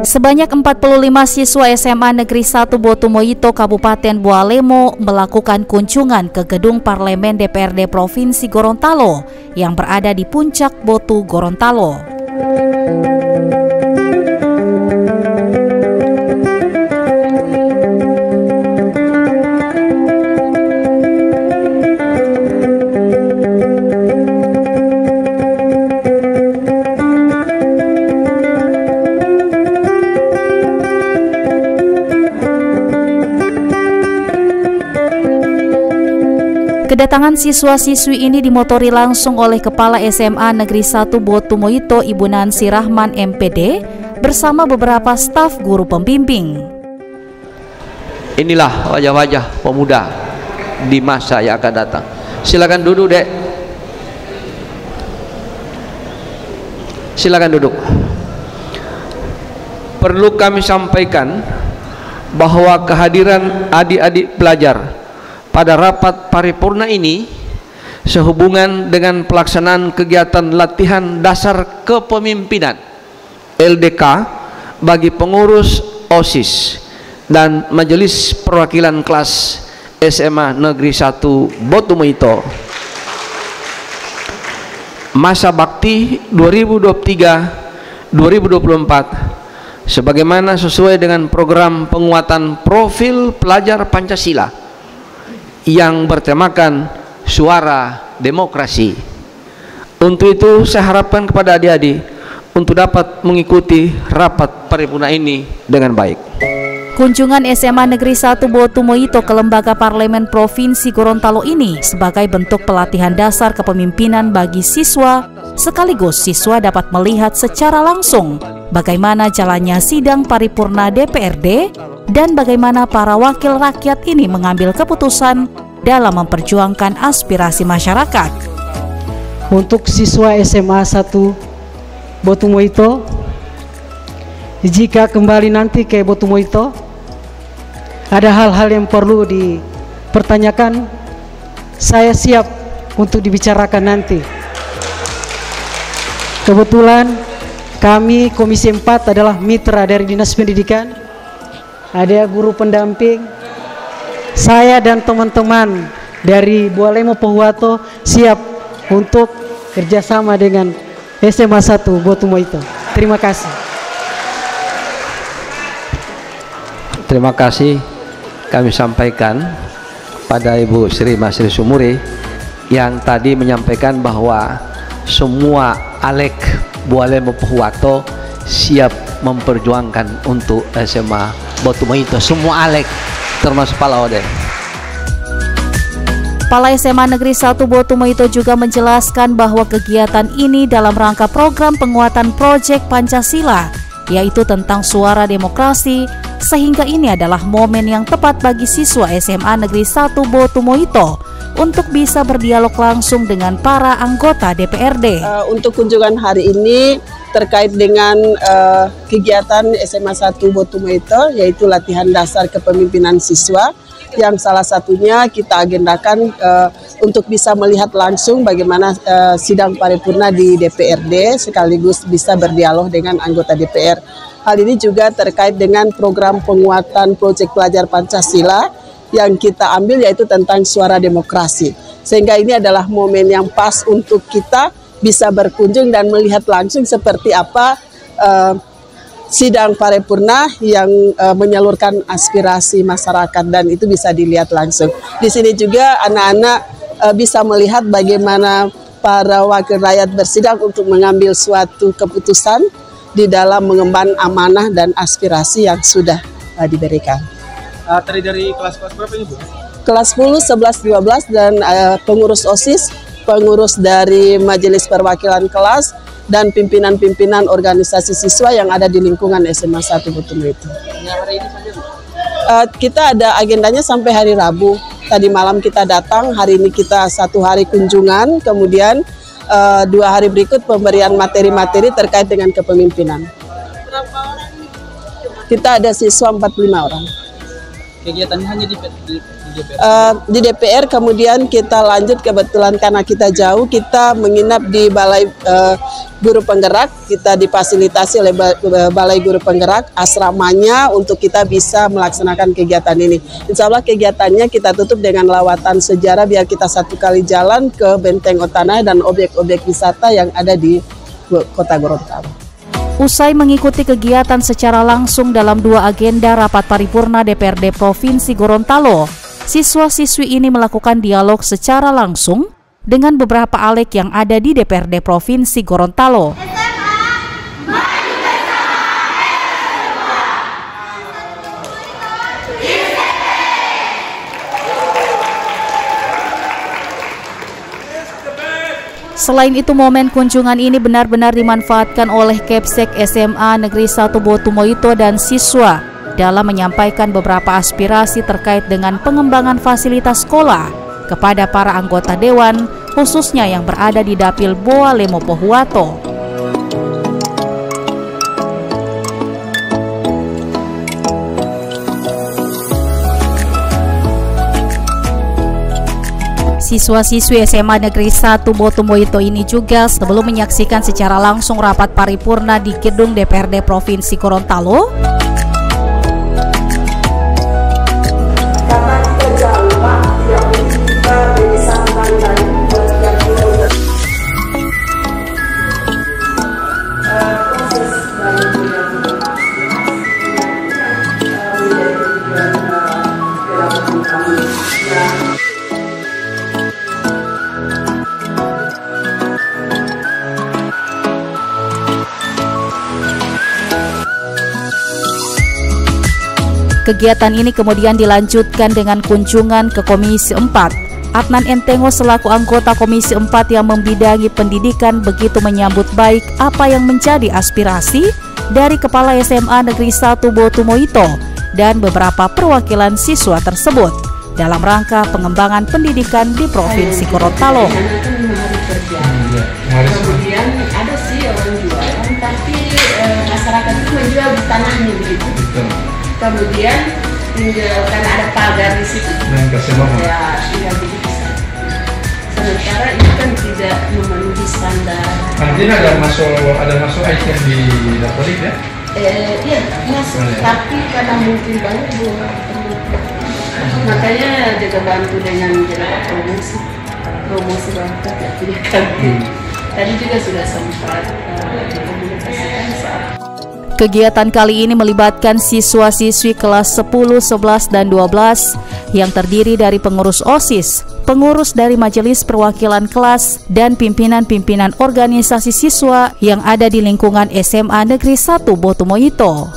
Sebanyak 45 siswa SMA Negeri 1 Botumoito Kabupaten Bualemo melakukan kunjungan ke gedung Parlemen DPRD Provinsi Gorontalo yang berada di puncak Botu Gorontalo. Kedatangan siswa-siswi ini dimotori langsung oleh Kepala SMA Negeri 1 Botumoito Ibu Nancy Rahman MPD bersama beberapa staf guru pembimbing. Inilah wajah-wajah pemuda di masa yang akan datang. Silakan duduk, Dek. Silakan duduk. Perlu kami sampaikan bahwa kehadiran adik-adik pelajar pada rapat paripurna ini sehubungan dengan pelaksanaan kegiatan latihan dasar kepemimpinan LDK bagi pengurus OSIS dan Majelis Perwakilan Kelas SMA Negeri 1 Botumoito masa bakti 2023-2024 sebagaimana sesuai dengan program penguatan profil pelajar Pancasila yang bertemakan suara demokrasi. Untuk itu saya harapkan kepada adik-adik untuk dapat mengikuti rapat paripurna ini dengan baik. Kunjungan SMA Negeri 1 Botumoito ke Lembaga Parlemen Provinsi Gorontalo ini sebagai bentuk pelatihan dasar kepemimpinan bagi siswa, sekaligus siswa dapat melihat secara langsung bagaimana jalannya sidang paripurna DPRD dan bagaimana para wakil rakyat ini mengambil keputusan dalam memperjuangkan aspirasi masyarakat. Untuk siswa SMA 1 Botumoito, jika kembali nanti ke Botumoito, ada hal-hal yang perlu dipertanyakan, saya siap untuk dibicarakan nanti. Kebetulan kami Komisi 4 adalah mitra dari Dinas Pendidikan, ada guru pendamping. Saya dan teman-teman dari Bualemo Pohuwato siap untuk kerjasama dengan SMA 1 Botumoito. Terima kasih. Terima kasih kami sampaikan pada Ibu Sri Masri Sumuri yang tadi menyampaikan bahwa semua alek Bualemo Pohuwato siap memperjuangkan untuk SMA Botumoito. Semua alek termasuk Pala Ode. Kepala SMA Negeri 1 Botumoito juga menjelaskan bahwa kegiatan ini dalam rangka program penguatan proyek Pancasila, yaitu tentang suara demokrasi, sehingga ini adalah momen yang tepat bagi siswa SMA Negeri 1 Botumoito untuk bisa berdialog langsung dengan para anggota DPRD. Untuk kunjungan hari ini terkait dengan kegiatan SMA 1 Botumoito, yaitu latihan dasar kepemimpinan siswa, yang salah satunya kita agendakan untuk bisa melihat langsung bagaimana sidang paripurna di DPRD, sekaligus bisa berdialog dengan anggota DPR. Hal ini juga terkait dengan program penguatan proyek pelajar Pancasila yang kita ambil, yaitu tentang suara demokrasi. Sehingga ini adalah momen yang pas untuk kita bisa berkunjung dan melihat langsung seperti apa sidang paripurna yang menyalurkan aspirasi masyarakat, dan itu bisa dilihat langsung. Di sini juga anak-anak bisa melihat bagaimana para wakil rakyat bersidang untuk mengambil suatu keputusan di dalam mengemban amanah dan aspirasi yang sudah diberikan. Tadi dari kelas-kelas berapa ini, Bu? kelas 10, 11, 12 dan pengurus OSIS, pengurus dari Majelis Perwakilan Kelas dan pimpinan-pimpinan organisasi siswa yang ada di lingkungan SMA 1 Botumo itu. Kita ada agendanya sampai hari Rabu. Tadi malam kita datang, hari ini kita 1 hari kunjungan, kemudian 2 hari berikut pemberian materi-materi terkait dengan kepemimpinan. Berapa orang? Kita ada siswa 45 orang. Kegiatannya hanya di DPR? Di DPR, kemudian kita lanjut, kebetulan karena kita jauh, kita menginap di Balai Guru Penggerak. Kita difasilitasi oleh Balai Guru Penggerak asramanya untuk kita bisa melaksanakan kegiatan ini. Insya Allah kegiatannya kita tutup dengan lawatan sejarah biar kita 1 kali jalan ke Benteng Otanai dan objek-objek wisata yang ada di Kota Gorontalo. Usai mengikuti kegiatan secara langsung dalam 2 agenda rapat paripurna DPRD Provinsi Gorontalo, siswa-siswi ini melakukan dialog secara langsung dengan beberapa alek yang ada di DPRD Provinsi Gorontalo. Selain itu, momen kunjungan ini benar-benar dimanfaatkan oleh Kepsek SMA Negeri 1 Botumoito dan siswa dalam menyampaikan beberapa aspirasi terkait dengan pengembangan fasilitas sekolah kepada para anggota dewan, khususnya yang berada di Dapil Boa Lemo Pohuwato. Siswa-siswi SMA Negeri 1 Botumoito ini juga sebelum menyaksikan secara langsung rapat paripurna di gedung DPRD Provinsi Gorontalo, kegiatan ini kemudian dilanjutkan dengan kunjungan ke Komisi 4. Adnan Entengo selaku anggota Komisi 4 yang membidangi pendidikan begitu menyambut baik apa yang menjadi aspirasi dari Kepala SMA Negeri 1 Botumoito dan beberapa perwakilan siswa tersebut dalam rangka pengembangan pendidikan di Provinsi Gorontalo. Kemudian ada sih orang jualan, tapi masyarakat itu menjual di tanahnya begitu. Kemudian tinggal karena ada pagar di situ, ya tinggal begitu. Sementara ini kan tidak memenuhi standar. Nanti ada masuk item di Dapodik ya? Iya masuk, tapi karena mungkin banyak belum. Makanya juga bantu dengan promosi banget ya tidak kaget. Tadi juga sudah sempat dikomunikasikan saat. Kegiatan kali ini melibatkan siswa-siswi kelas 10, 11, dan 12 yang terdiri dari pengurus OSIS, pengurus dari Majelis Perwakilan Kelas, dan pimpinan-pimpinan organisasi siswa yang ada di lingkungan SMA Negeri 1 Botumoito.